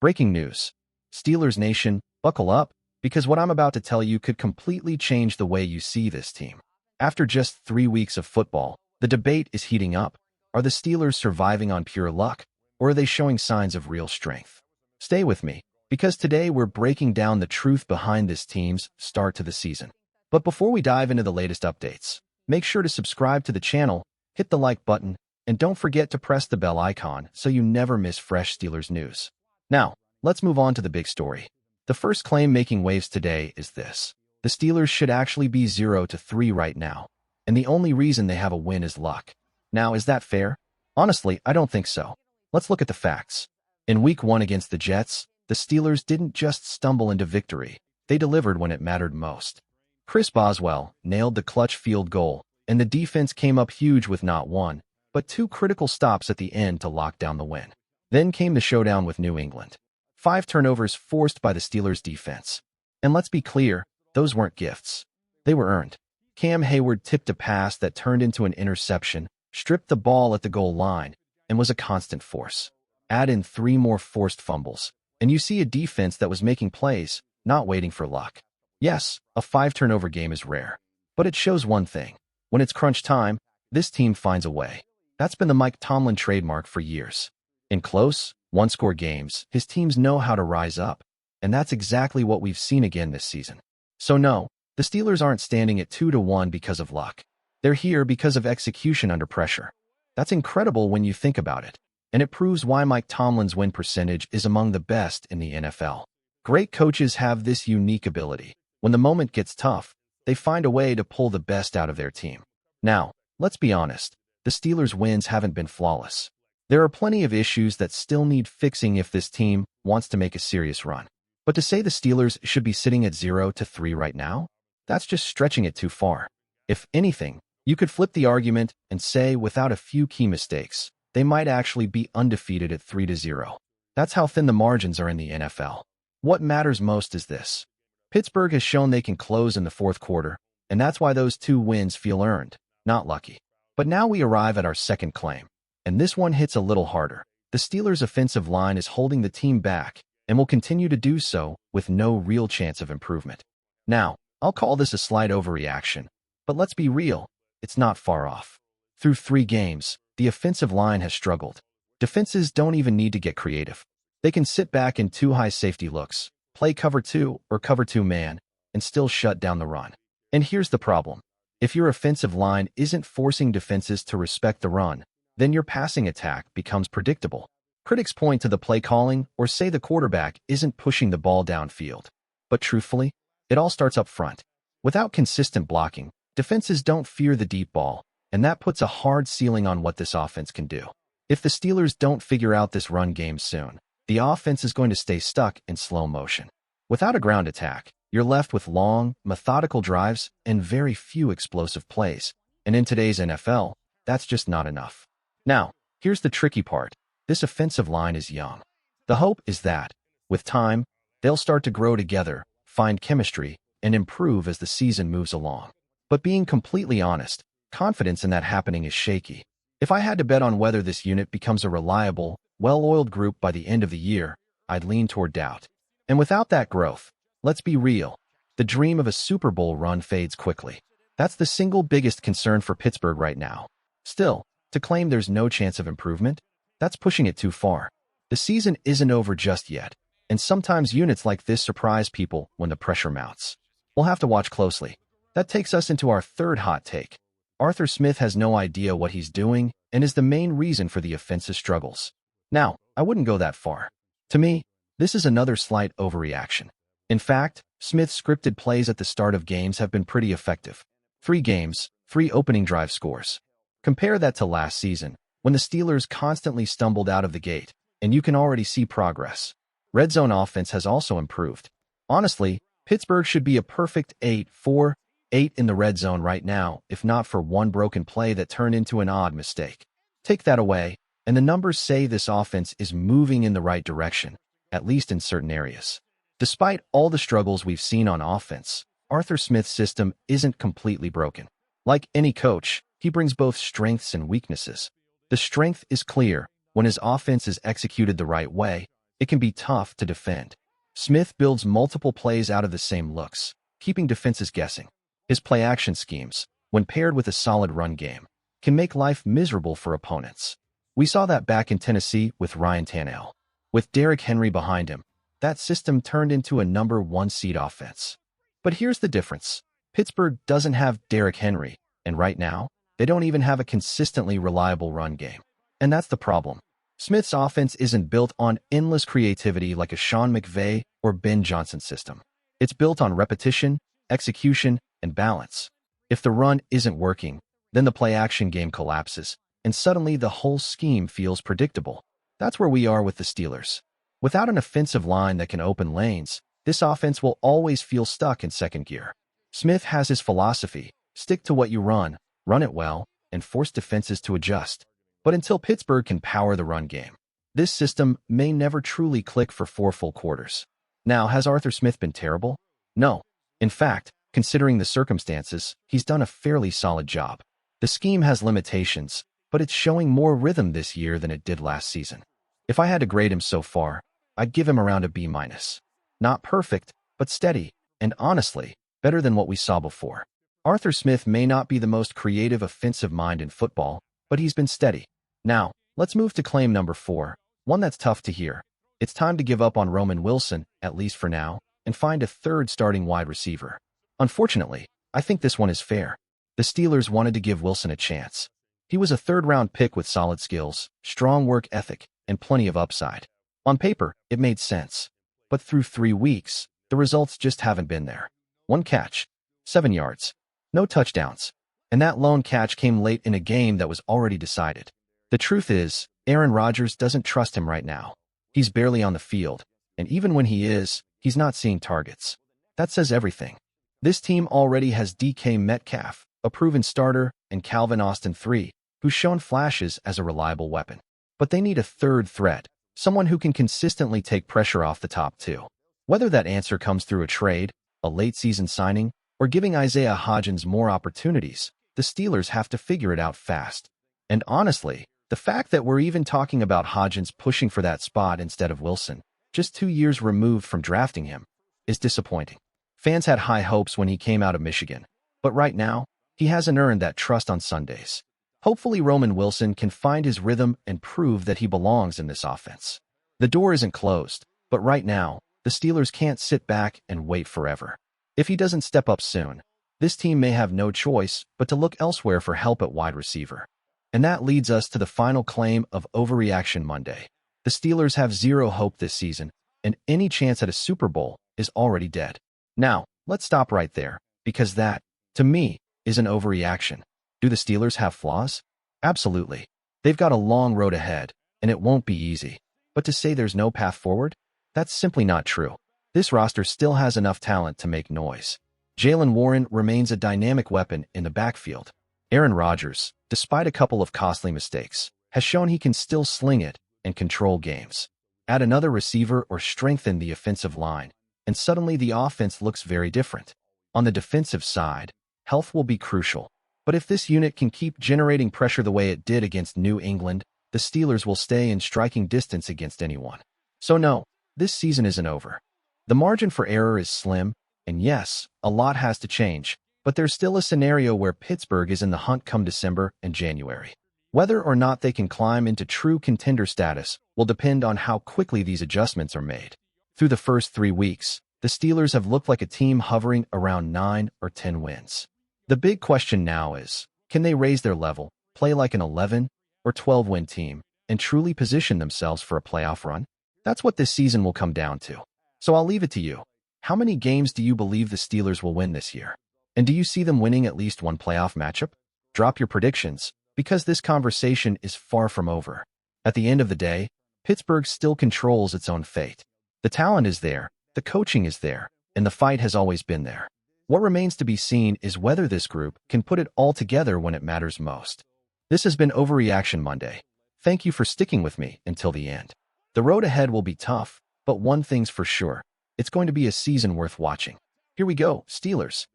Breaking news. Steelers Nation, buckle up, because what I'm about to tell you could completely change the way you see this team. After just 3 weeks of football, the debate is heating up. Are the Steelers surviving on pure luck, or are they showing signs of real strength? Stay with me, because today we're breaking down the truth behind this team's start to the season. But before we dive into the latest updates, make sure to subscribe to the channel, hit the like button, and don't forget to press the bell icon so you never miss fresh Steelers news. Now, let's move on to the big story. The first claim making waves today is this. The Steelers should actually be 0-3 right now, and the only reason they have a win is luck. Now, is that fair? Honestly, I don't think so. Let's look at the facts. In Week 1 against the Jets, the Steelers didn't just stumble into victory. They delivered when it mattered most. Chris Boswell nailed the clutch field goal, and the defense came up huge with not one, but 2 critical stops at the end to lock down the win. Then came the showdown with New England. 5 turnovers forced by the Steelers' defense. And let's be clear, those weren't gifts. They were earned. Cam Hayward tipped a pass that turned into an interception, stripped the ball at the goal line, and was a constant force. Add in 3 more forced fumbles, and you see a defense that was making plays, not waiting for luck. Yes, a 5-turnover game is rare, but it shows one thing. When it's crunch time, this team finds a way. That's been the Mike Tomlin trademark for years. In close, one-score games, his teams know how to rise up, and that's exactly what we've seen again this season. So no, the Steelers aren't standing at 2-1 because of luck. They're here because of execution under pressure. That's incredible when you think about it, and it proves why Mike Tomlin's win percentage is among the best in the NFL. Great coaches have this unique ability. When the moment gets tough, they find a way to pull the best out of their team. Now, let's be honest, the Steelers' wins haven't been flawless. There are plenty of issues that still need fixing if this team wants to make a serious run. But to say the Steelers should be sitting at 0-3 right now, that's just stretching it too far. If anything, you could flip the argument and say without a few key mistakes, they might actually be undefeated at 3-0. That's how thin the margins are in the NFL. What matters most is this. Pittsburgh has shown they can close in the fourth quarter, and that's why those 2 wins feel earned, not lucky. But now we arrive at our second claim, and this one hits a little harder. The Steelers' offensive line is holding the team back, and will continue to do so with no real chance of improvement. Now, I'll call this a slight overreaction, but let's be real, it's not far off. Through 3 games, the offensive line has struggled. Defenses don't even need to get creative. They can sit back in 2 high safety looks, play cover 2 or cover 2 man, and still shut down the run. And here's the problem. If your offensive line isn't forcing defenses to respect the run, then your passing attack becomes predictable. Critics point to the play calling or say the quarterback isn't pushing the ball downfield. But truthfully, it all starts up front. Without consistent blocking, defenses don't fear the deep ball, and that puts a hard ceiling on what this offense can do. If the Steelers don't figure out this run game soon, the offense is going to stay stuck in slow motion. Without a ground attack, you're left with long, methodical drives and very few explosive plays. And in today's NFL, that's just not enough. Now, here's the tricky part. This offensive line is young. The hope is that, with time, they'll start to grow together, find chemistry, and improve as the season moves along. But being completely honest, confidence in that happening is shaky. If I had to bet on whether this unit becomes a reliable, well-oiled group by the end of the year, I'd lean toward doubt. And without that growth, let's be real, the dream of a Super Bowl run fades quickly. That's the single biggest concern for Pittsburgh right now. Still, to claim there's no chance of improvement, that's pushing it too far. The season isn't over just yet, and sometimes units like this surprise people when the pressure mounts. We'll have to watch closely. That takes us into our third hot take. Arthur Smith has no idea what he's doing and is the main reason for the offensive struggles. Now, I wouldn't go that far. To me, this is another slight overreaction. In fact, Smith's scripted plays at the start of games have been pretty effective. 3 games, 3 opening drive scores. Compare that to last season, when the Steelers constantly stumbled out of the gate, and you can already see progress. Red zone offense has also improved. Honestly, Pittsburgh should be a perfect 8-4-8 in the red zone right now, if not for one broken play that turned into an odd mistake. Take that away, and the numbers say this offense is moving in the right direction, at least in certain areas. Despite all the struggles we've seen on offense, Arthur Smith's system isn't completely broken. Like any coach, he brings both strengths and weaknesses. The strength is clear. When his offense is executed the right way, it can be tough to defend. Smith builds multiple plays out of the same looks, keeping defenses guessing. His play-action schemes, when paired with a solid run game, can make life miserable for opponents. We saw that back in Tennessee with Ryan Tannehill. With Derrick Henry behind him, that system turned into a number 1 seed offense. But here's the difference. Pittsburgh doesn't have Derrick Henry, and right now, they don't even have a consistently reliable run game. And that's the problem. Smith's offense isn't built on endless creativity like a Sean McVay or Ben Johnson system. It's built on repetition, execution, and balance. If the run isn't working, then the play-action game collapses, and suddenly the whole scheme feels predictable. That's where we are with the Steelers. Without an offensive line that can open lanes, this offense will always feel stuck in second gear. Smith has his philosophy: stick to what you run it well, and force defenses to adjust. But until Pittsburgh can power the run game, this system may never truly click for 4 full quarters. Now, has Arthur Smith been terrible? No. In fact, considering the circumstances, he's done a fairly solid job. The scheme has limitations, but it's showing more rhythm this year than it did last season. If I had to grade him so far, I'd give him around a B-. Not perfect, but steady, and honestly, better than what we saw before. Arthur Smith may not be the most creative offensive mind in football, but he's been steady. Now, let's move to claim number 4, one that's tough to hear. It's time to give up on Roman Wilson, at least for now, and find a third starting wide receiver. Unfortunately, I think this one is fair. The Steelers wanted to give Wilson a chance. He was a third-round pick with solid skills, strong work ethic, and plenty of upside. On paper, it made sense. But through 3 weeks, the results just haven't been there. 1 catch, 7 yards, no touchdowns. And that lone catch came late in a game that was already decided. The truth is, Aaron Rodgers doesn't trust him right now. He's barely on the field, and even when he is, he's not seeing targets. That says everything. This team already has DK Metcalf, a proven starter, and Calvin Austin III, who's shown flashes as a reliable weapon. But they need a third threat, someone who can consistently take pressure off the top 2. Whether that answer comes through a trade, a late-season signing, or giving Isaiah Hodgins more opportunities, the Steelers have to figure it out fast. And honestly, the fact that we're even talking about Hodgins pushing for that spot instead of Wilson, just 2 years removed from drafting him, is disappointing. Fans had high hopes when he came out of Michigan, but right now, he hasn't earned that trust on Sundays. Hopefully Roman Wilson can find his rhythm and prove that he belongs in this offense. The door isn't closed, but right now, the Steelers can't sit back and wait forever. If he doesn't step up soon, this team may have no choice but to look elsewhere for help at wide receiver. And that leads us to the final claim of Overreaction Monday. The Steelers have 0 hope this season, and any chance at a Super Bowl is already dead. Now, let's stop right there, because that, to me, is an overreaction. Do the Steelers have flaws? Absolutely. They've got a long road ahead, and it won't be easy. But to say there's no path forward? That's simply not true. This roster still has enough talent to make noise. Jaylen Warren remains a dynamic weapon in the backfield. Aaron Rodgers, despite a couple of costly mistakes, has shown he can still sling it and control games. Add another receiver or strengthen the offensive line, and suddenly the offense looks very different. On the defensive side, health will be crucial. But if this unit can keep generating pressure the way it did against New England, the Steelers will stay in striking distance against anyone. So no, this season isn't over. The margin for error is slim, and yes, a lot has to change, but there's still a scenario where Pittsburgh is in the hunt come December and January. Whether or not they can climb into true contender status will depend on how quickly these adjustments are made. Through the first 3 weeks, the Steelers have looked like a team hovering around 9 or 10 wins. The big question now is, can they raise their level, play like an 11 or 12-win team, and truly position themselves for a playoff run? That's what this season will come down to. So I'll leave it to you. How many games do you believe the Steelers will win this year? And do you see them winning at least one playoff matchup? Drop your predictions, because this conversation is far from over. At the end of the day, Pittsburgh still controls its own fate. The talent is there, the coaching is there, and the fight has always been there. What remains to be seen is whether this group can put it all together when it matters most. This has been Overreaction Monday. Thank you for sticking with me until the end. The road ahead will be tough, but one thing's for sure. It's going to be a season worth watching. Here we go, Steelers.